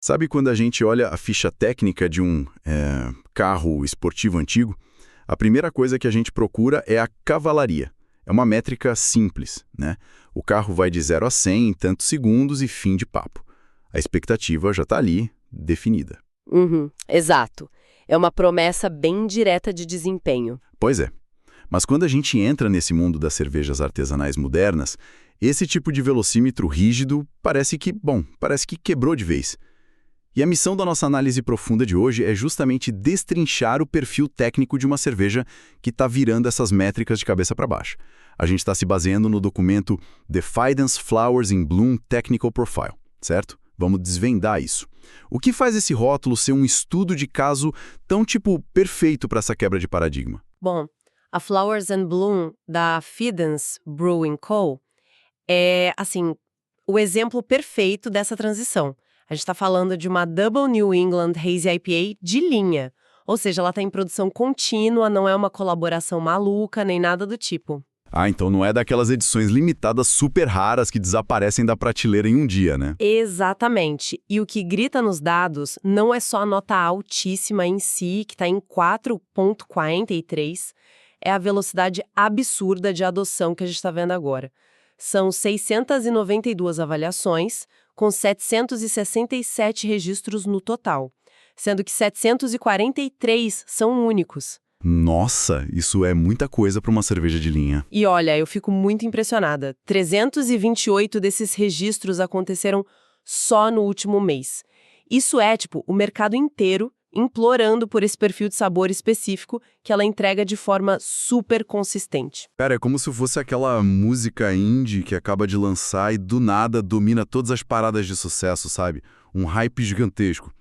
Sabe quando a gente olha a ficha técnica de um carro esportivo antigo? A primeira coisa que a gente procura é a cavalaria. É uma métrica simples, né? O carro vai de 0 a 100 em tantos segundos e fim de papo. A expectativa já está ali, definida. Uhum, exato. É uma promessa bem direta de desempenho. Pois é. Mas quando a gente entra nesse mundo das cervejas artesanais modernas, esse tipo de velocímetro rígido parece que quebrou de vez. E a missão da nossa análise profunda de hoje é justamente destrinchar o perfil técnico de uma cerveja que está virando essas métricas de cabeça para baixo. A gente está se baseando no documento The Fidance Flowers in Bloom Technical Profile, certo? Vamos desvendar isso. O que faz esse rótulo ser um estudo de caso tão, perfeito para essa quebra de paradigma? Bom, a Flowers and Bloom da Fidance Brewing Co. é, o exemplo perfeito dessa transição. A gente está falando de uma Double New England Hazy IPA de linha. Ou seja, ela está em produção contínua, não é uma colaboração maluca, nem nada do tipo. Ah, então não é daquelas edições limitadas super raras que desaparecem da prateleira em um dia, né? Exatamente. E o que grita nos dados não é só a nota altíssima em si, que está em 4,43, é a velocidade absurda de adoção que a gente está vendo agora. São 692 avaliações, com 767 registros no total, sendo que 743 são únicos. Nossa, isso é muita coisa para uma cerveja de linha. E olha, eu fico muito impressionada. 328 desses registros aconteceram só no último mês. Isso é, o mercado inteiro implorando por esse perfil de sabor específico que ela entrega de forma super consistente. Cara, é como se fosse aquela música indie que acaba de lançar e do nada domina todas as paradas de sucesso, sabe? Um hype gigantesco.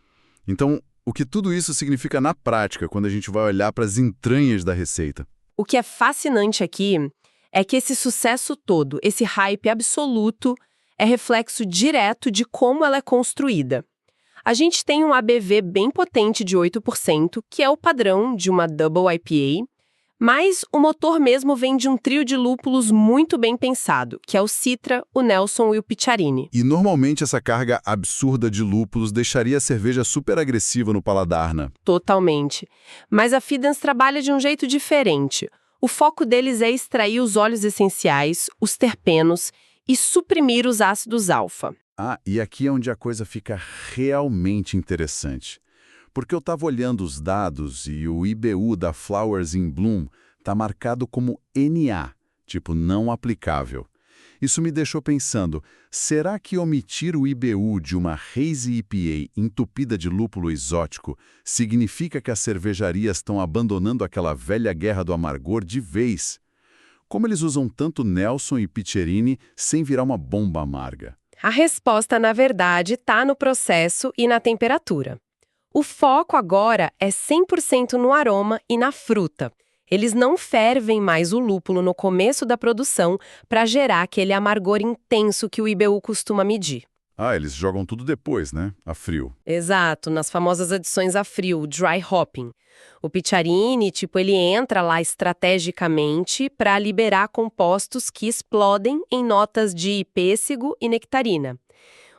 Então, o que tudo isso significa na prática, quando a gente vai olhar para as entranhas da receita? O que é fascinante aqui é que esse sucesso todo, esse hype absoluto, é reflexo direto de como ela é construída. A gente tem um ABV bem potente de 8%, que é o padrão de uma Double IPA, mas o motor mesmo vem de um trio de lúpulos muito bem pensado, que é o Citra, o Nelson e o Picharini. E normalmente essa carga absurda de lúpulos deixaria a cerveja super agressiva no paladar, né? Totalmente. Mas a Fidance trabalha de um jeito diferente. O foco deles é extrair os óleos essenciais, os terpenos e suprimir os ácidos alfa. Ah, e aqui é onde a coisa fica realmente interessante. Porque eu estava olhando os dados e o IBU da Flowers in Bloom está marcado como NA, não aplicável. Isso me deixou pensando, será que omitir o IBU de uma Hazy IPA entupida de lúpulo exótico significa que as cervejarias estão abandonando aquela velha guerra do amargor de vez? Como eles usam tanto Nelson e Picherini sem virar uma bomba amarga? A resposta, na verdade, está no processo e na temperatura. O foco agora é 100% no aroma e na fruta. Eles não fervem mais o lúpulo no começo da produção para gerar aquele amargor intenso que o IBU costuma medir. Ah, eles jogam tudo depois, né? A frio. Exato, nas famosas adições a frio, dry hopping. O Picharini, ele entra lá estrategicamente para liberar compostos que explodem em notas de pêssego e nectarina.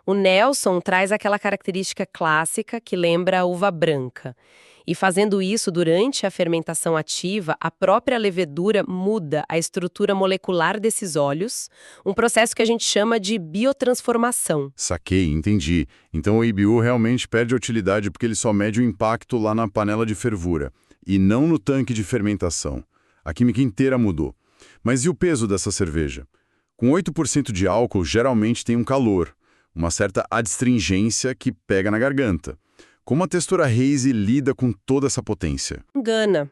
O Nelson traz aquela característica clássica que lembra a uva branca. E fazendo isso durante a fermentação ativa, a própria levedura muda a estrutura molecular desses óleos, um processo que a gente chama de biotransformação. Saquei, entendi. Então o IBU realmente perde a utilidade porque ele só mede o impacto lá na panela de fervura, e não no tanque de fermentação. A química inteira mudou. Mas e o peso dessa cerveja? Com 8% de álcool, geralmente tem um calor, uma certa adstringência que pega na garganta. Como a textura hazy lida com toda essa potência? Engana,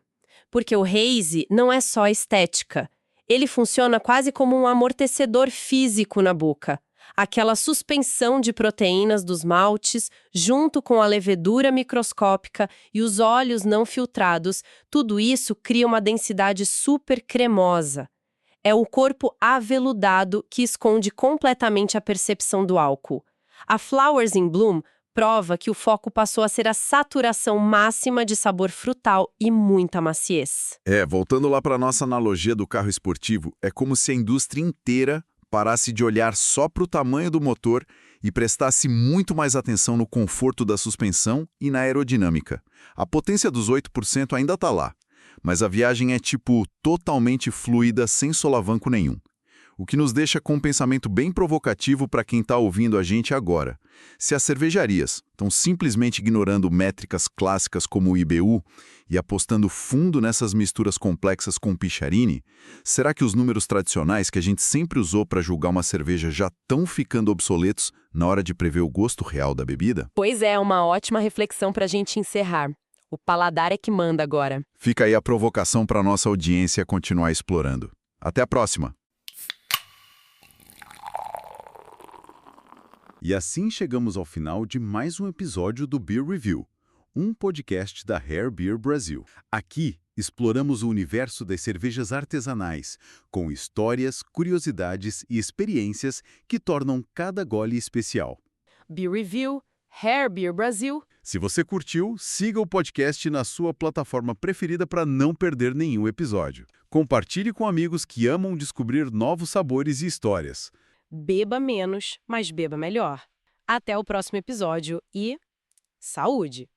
porque o hazy não é só estética. Ele funciona quase como um amortecedor físico na boca. Aquela suspensão de proteínas dos maltes, junto com a levedura microscópica e os óleos não filtrados, tudo isso cria uma densidade super cremosa. É o corpo aveludado que esconde completamente a percepção do álcool. A Flowers in Bloom prova que o foco passou a ser a saturação máxima de sabor frutal e muita maciez. Voltando lá para a nossa analogia do carro esportivo, é como se a indústria inteira parasse de olhar só para o tamanho do motor e prestasse muito mais atenção no conforto da suspensão e na aerodinâmica. A potência dos 8% ainda está lá, mas a viagem é tipo totalmente fluida, sem solavanco nenhum. O que nos deixa com um pensamento bem provocativo para quem está ouvindo a gente agora. Se as cervejarias estão simplesmente ignorando métricas clássicas como o IBU e apostando fundo nessas misturas complexas com o Picharini, será que os números tradicionais que a gente sempre usou para julgar uma cerveja já estão ficando obsoletos na hora de prever o gosto real da bebida? Pois é, uma ótima reflexão para a gente encerrar. O paladar é que manda agora. Fica aí a provocação para a nossa audiência continuar explorando. Até a próxima! E assim chegamos ao final de mais um episódio do Beer Review, um podcast da Rare Beer Brasil. Aqui exploramos o universo das cervejas artesanais, com histórias, curiosidades e experiências que tornam cada gole especial. Beer Review, Rare Beer Brasil. Se você curtiu, siga o podcast na sua plataforma preferida para não perder nenhum episódio. Compartilhe com amigos que amam descobrir novos sabores e histórias. Beba menos, mas beba melhor. Até o próximo episódio e saúde!